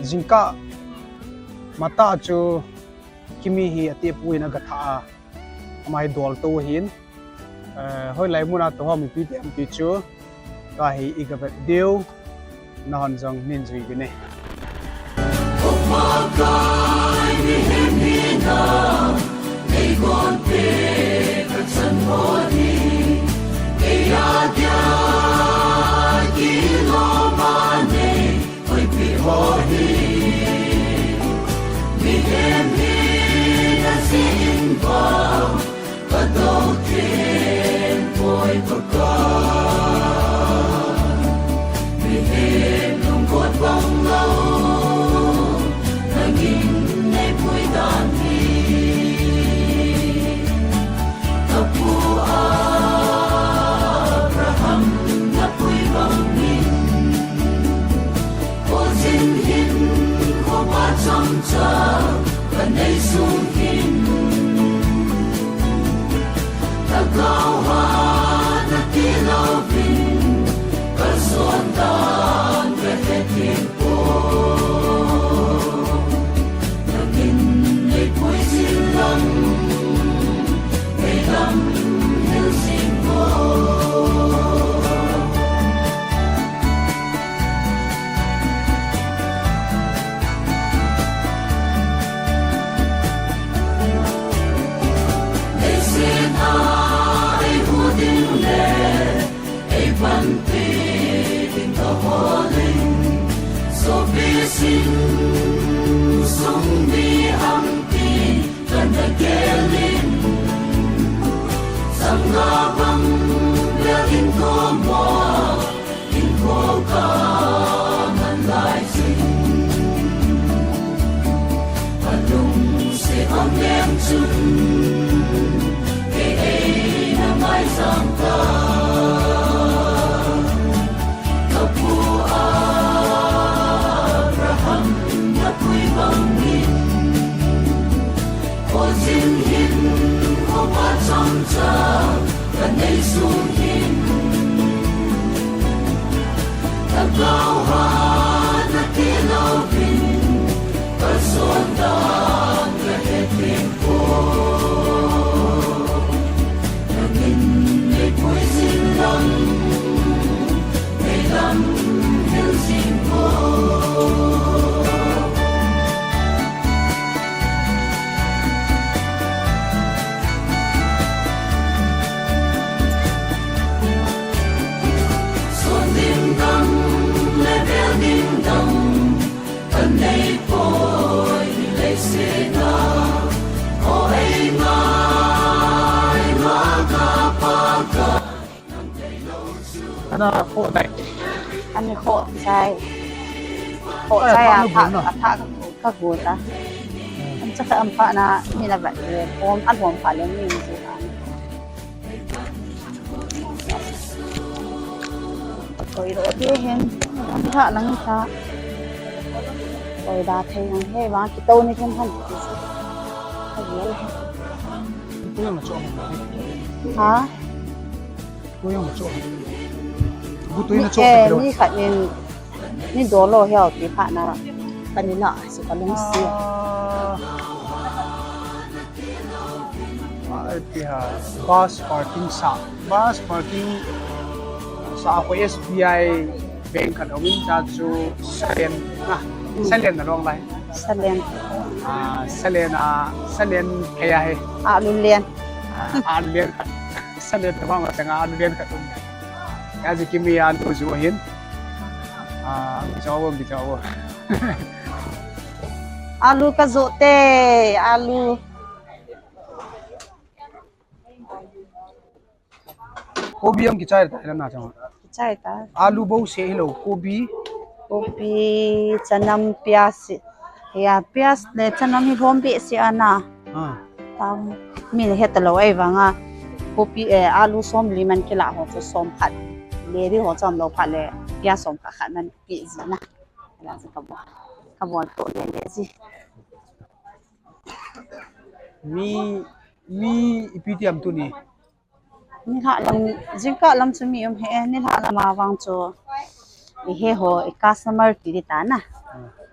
jingka mata chu kimi hi ati puina gatha amai dol to hin hoi lai muna to hom pi tem pi chu ka hi igavet deu non jong nin jui bine ana kho dai anh khổ sai à thà các cụ ta anh chắc là âm phạ na như là vậy hôm ăn hôm phải lên mình gì rồi đó đi hen âm phạ lắm ta rồi đã thấy rằng hey bạn cái tô này không tôi mà chỗ hả tôi mà chỗ tôi nó chỗ ni khát ni đồ lô heo thì phạ na bên này nọ sẽ có lông xì thì bus parking sa ko SBI bank kan ongin cha chu salen na rong lai salen kaya he luôn liền alien salen ta ma tanga alien ka tum ya ji kimi an to ju hin bijawo alu ka zote alu kobi am ki chai ta na chang chai ta alu bo se hello kobi chanam pyas ya pyas le chanam hi bom be se ana tam min het lo ai wanga kopi alu som liman kila ho so som khat le ri ho chom lo phat le pyas som khat man ki zina la sa ka bo to le ji mi ipitiam tu ni ni ha lam jingka lam chu mi he ni ha lama wang chu he ho customer ti ta na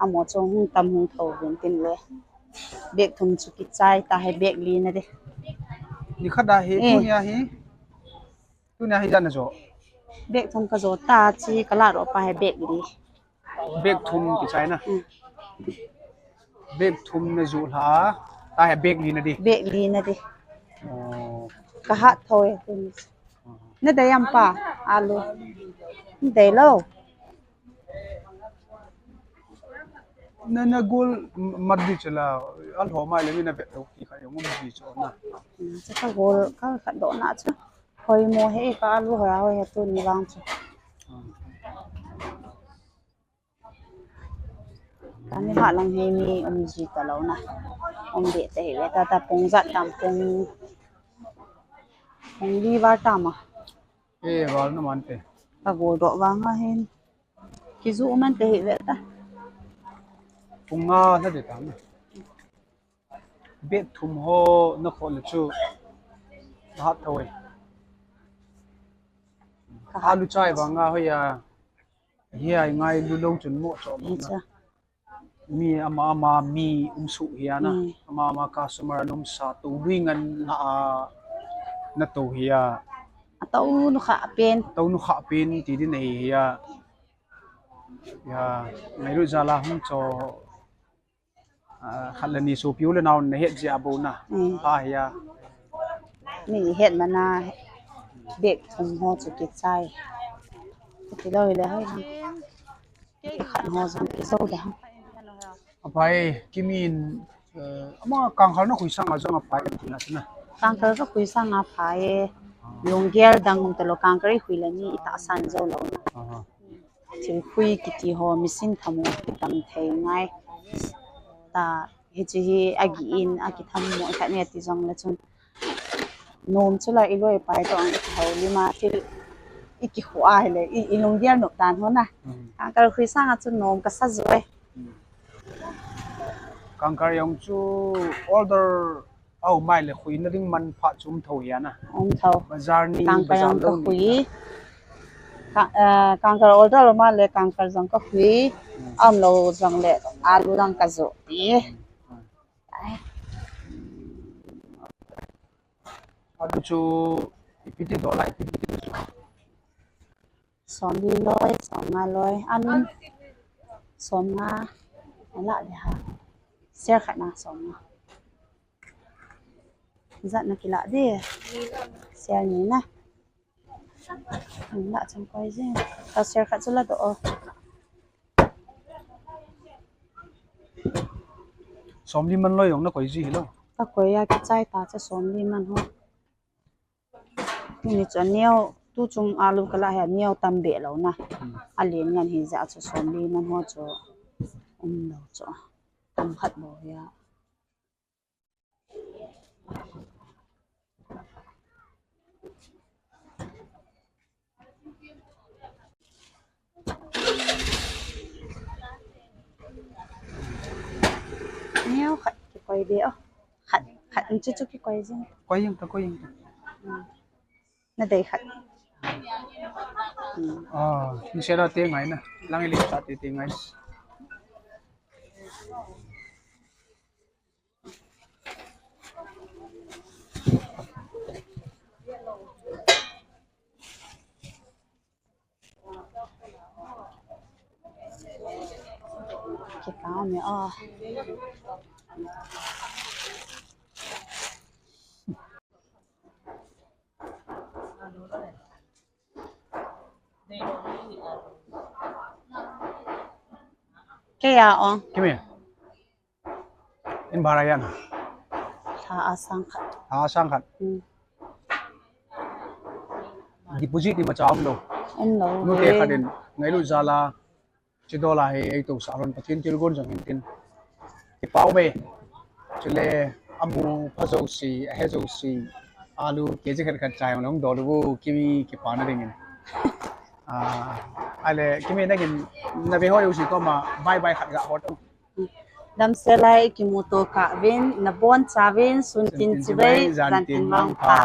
amo chong hung tam hung tho vin tin le bek thum chu ki chai ta hai bek li na de ni khada hi tu nya hi jan jo bek thum ka zo ta chi kala ro pa hai bek li bek thum ki chai na bek thum na zu la ta hai bek li na di bek li na de oh ka ha thoi tin na de yam pa alu de lo na gol maddi chala al ho mai le na be to ki kha yong mu bi cho na cha ka gol ka kha do na cha hoi mo he ka alu ho ho he tu ni wang cha kan ni ha lang he mi ji ta lo na de te he ta pong za tam pong li wa ta ma wal na man te ka gol do wa nga hen ki zu man te he ta punga na de tam bek thum ho na khol chu ha thoi alu chai wanga hoya hiya ngai lu long chun mo cho mi ama mi umsu hiya na ama customer num sa tu wingan na to hiya tau nu kha pen ti din nei hiya ya ngai ru jala hum cho khalani so piu le naw na het ja bo na hiya ni het mana bek thum ho chu ki chai ki loi le hai khan ho jam ki so da apai kimin ama kang khal na khui sang ajang apai na na kang kar ka khui sang a phai longgel dang to lo kang kari hui la ni ita san zo lo na thil hui ki ti ho misin thamu ki tam thei ngai ta he chi hi agi in aki tham mo ka ne ti jong la chun nom chula i loi pai to ang thau lima thil iki khwa le i longgel no tan ho na kang kar khui sang a chun nom ka sa zoi kangkar yang chu order au mai le khui na ding man pha chum tho ya na thau bazar ni kangkar yang ka khui kangkar order ma le kangkar jang ka khui am lo jang le alu rang ka zo ti alu chu ipiti dolai ipiti som li loi som nga loi anun som nga ala le ha ser khana som nga zat na kila de ser ni na la chang koi je ta ser kha chula do som li man lo yong na koi ji lo ta koi ya ki chai ta cha som li man ho ni cha neo tu chung alu kala ha neo tam be lo na alien ngan hi za cha som li man ho cho lo cho tam khat bo ya neo khat ki koi de khat khat chu chu ki koi je koi yang na dei khat ni sera te ngai na lang ile sa te ngai cái cáo này cái à kimi in barayan thà sang khat deposit ni macha am lo nu te khaden ngai lu zala chidola he ei to salon pathin tilgon jang tin ti pau be chile amu phazo si hezo si alu keje khat chai long do lu kimi ki pana ring ale kimi na gin na be ho yu si ko ma bye khat ga hot dam selai ki moto ka vin na bon chavin sun tin chibai zan tin mang pa